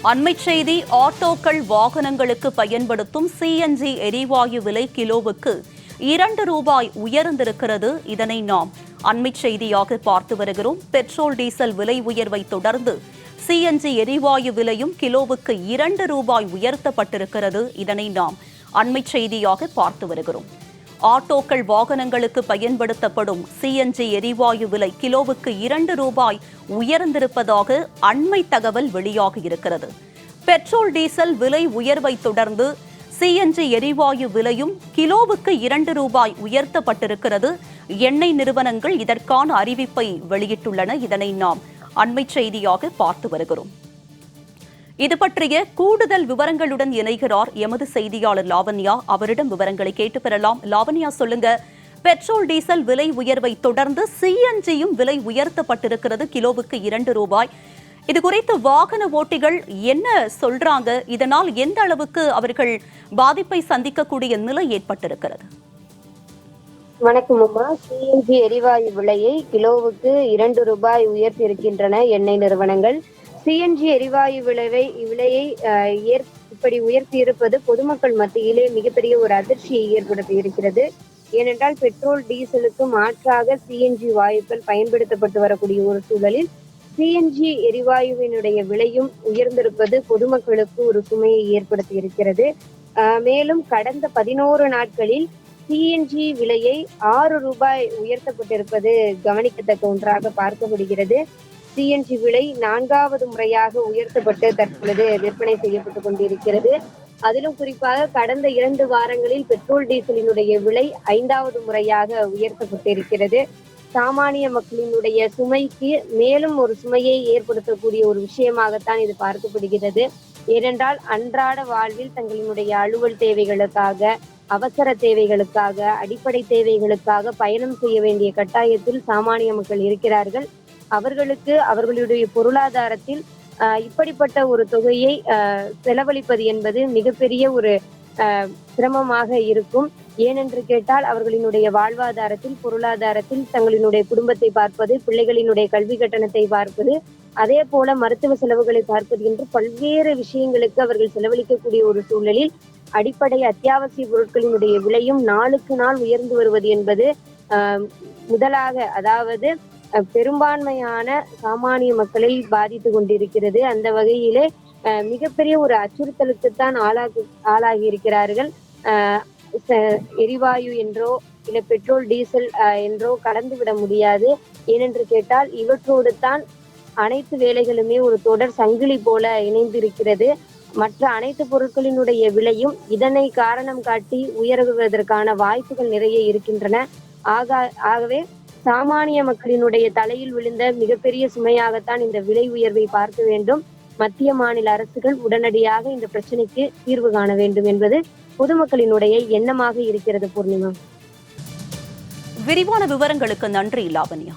அண்மைச் செய்தி. ஆட்டோக்கள் வாகனங்களுக்கு பயன்படுத்தும் சிஎன்ஜி எரிவாயு விலை கிலோவுக்கு ரூபாய் 2 உயர்ந்திருக்கிறது. இதனை நாம் அண்மைச் செய்தியாக பார்த்து வருகிறோம். பெட்ரோல் டீசல் விலை உயர்வை தொடர்ந்து சிஎன்ஜி எரிவாயு விலையும் கிலோவுக்கு ரூபாய் 2 உயர்த்தப்பட்டிருக்கிறது. இதனை நாம் அண்மைச் செய்தியாக பார்த்து வருகிறோம். ஆட்டோக்கள் வாகனங்களுக்கு பயன்படுத்தப்படும் சிஎன்ஜி எரிவாயு விலை கிலோவுக்கு ரூபாய் உயர்ந்திருப்பதாக அண்மை தகவல் வெளியாகியிருக்கிறது. பெட்ரோல் டீசல் விலை உயர்வை தொடர்ந்து சிஎன்ஜி எரிவாயு விலையும் கிலோவுக்கு ரூபாய் உயர்த்தப்பட்டிருக்கிறது. எண்ணெய் நிறுவனங்கள் இதற்கான அறிவிப்பை வெளியிட்டுள்ளன. இதனை நாம் அண்மை செய்தியாக பார்த்து வருகிறோம். இது பற்றிய கூடுதல் விவரங்களுடன் இணைகிறார் எமது செய்தியாளர் லாவண்யா. அவரிடம் விவரங்களை கேட்டு பெறலாம். லாவண்யா, சொல்லுங்க. பெட்ரோல் டீசல் விலை உயர்வை தொடர்ந்து சிஎன்ஜியும் விலை உயர்த்தப்பட்டிருக்கிறது, கிலோவுக்கு ரூபாய். இது குறித்து வாகன ஓட்டிகள் என்ன சொல்றாங்க? இதனால் எந்த அளவுக்கு அவர்கள் பாதிப்பை சந்திக்கக்கூடிய நிலை ஏற்பட்டிருக்கிறது? வணக்கம் அம்மா. சிஎன்ஜி எரிவாயு விலையை கிலோவுக்கு ரூபாய் உயர்த்தி இருக்கின்றன எண்ணெய் நிறுவனங்கள். சிஎன்ஜி எரிவாயு விலையை இப்படி உயர்த்தி இருப்பது பொதுமக்கள் மத்தியிலே மிகப்பெரிய ஒரு அதிர்ச்சியை ஏற்படுத்தி இருக்கிறது. ஏனென்றால் பெட்ரோல் டீசலுக்கு மாற்றாக சிஎன்ஜி வாயுக்கள் பயன்படுத்தப்பட்டு வரக்கூடிய ஒரு சூழலில் சிஎன்ஜி எரிவாயுவினுடைய விலையும் உயர்ந்திருப்பது பொதுமக்களுக்கு ஒரு சுமையை ஏற்படுத்தி இருக்கிறது. மேலும் கடந்த 11 நாட்களில் சிஎன்ஜி விலையை ரூபாய் உயர்த்தப்பட்டிருப்பது கவனிக்கத்தக்க ஒன்றாக பார்க்கப்படுகிறது. சிஎன்ஜி விலை 4வது முறையாக உயர்த்தப்பட்டு தற்பொழுது விற்பனை செய்யப்பட்டு கொண்டிருக்கிறது. அதிலும் குறிப்பாக கடந்த 2 வாரங்களில் பெட்ரோல் டீசலினுடைய விலை 5வது முறையாக உயர்த்தப்பட்டிருக்கிறது. சாமானிய மக்களினுடைய சுமைக்கு மேலும் ஒரு சுமையை ஏற்படுத்தக்கூடிய ஒரு விஷயமாகத்தான் இது பார்க்கப்படுகிறது. ஏனென்றால் அன்றாட வாழ்வில் தங்களினுடைய அலுவல் தேவைகளுக்காக, அவசர தேவைகளுக்காக, அடிப்படை தேவைகளுக்காக பயணம் செய்ய வேண்டிய கட்டாயத்தில் சாமானிய மக்கள் இருக்கிறார்கள். அவர்களுக்கு அவர்களுடைய பொருளாதாரத்தில் இப்படிப்பட்ட ஒரு தொகையை செலவழிப்பது என்பது மிகப்பெரிய ஒரு சிரமமாக இருக்கும். ஏனென்று கேட்டால் அவர்களினுடைய வாழ்வாதாரத்தில், பொருளாதாரத்தில் தங்களினுடைய குடும்பத்தை பார்ப்பது, பிள்ளைகளினுடைய கல்வி கட்டணத்தை பார்ப்பது, அதே போல மருத்துவ செலவுகளை பார்ப்பது என்று பல்வேறு விஷயங்களுக்கு அவர்கள் செலவழிக்கக்கூடிய ஒரு சூழலில் அடிப்படை அத்தியாவசிய பொருட்களினுடைய விலையும் நாளுக்கு நாள் உயர்ந்து வருவது என்பது முதலாக, அதாவது பெரும்பான்மையான சாமானிய மக்களை பாதித்து கொண்டிருக்கிறது. அந்த வகையிலே மிகப்பெரிய ஒரு அச்சுறுத்தலுக்குத்தான் ஆளாகி இருக்கிறார்கள். எரிவாயு என்றோ இல்ல பெட்ரோல் டீசல் என்றோ கடந்து விட முடியாது. ஏனென்று கேட்டால் இவற்றோடு தான் அனைத்து வேலைகளுமே ஒரு தொடர் சங்கிலி போல இணைந்திருக்கிறது. மற்ற அனைத்து பொருட்களினுடைய விலையும் இதனை காரணம் காட்டி உயர்வதற்கான வாய்ப்புகள் நிறைய இருக்கின்றன. ஆகவே சாமானிய மக்களினுடைய தலையில் விழுந்த மிகப்பெரிய சுமையாகத்தான் இந்த விலை உயர்வை பார்க்க வேண்டும். மத்திய மாநில அரசுகள் உடனடியாக இந்த பிரச்சனைக்கு தீர்வு காண வேண்டும் என்பது பொதுமக்களினுடைய எண்ணமாக இருக்கிறது. பூர்ணிமா, விரிவான விவரங்களுக்கு நன்றி லாவண்யா.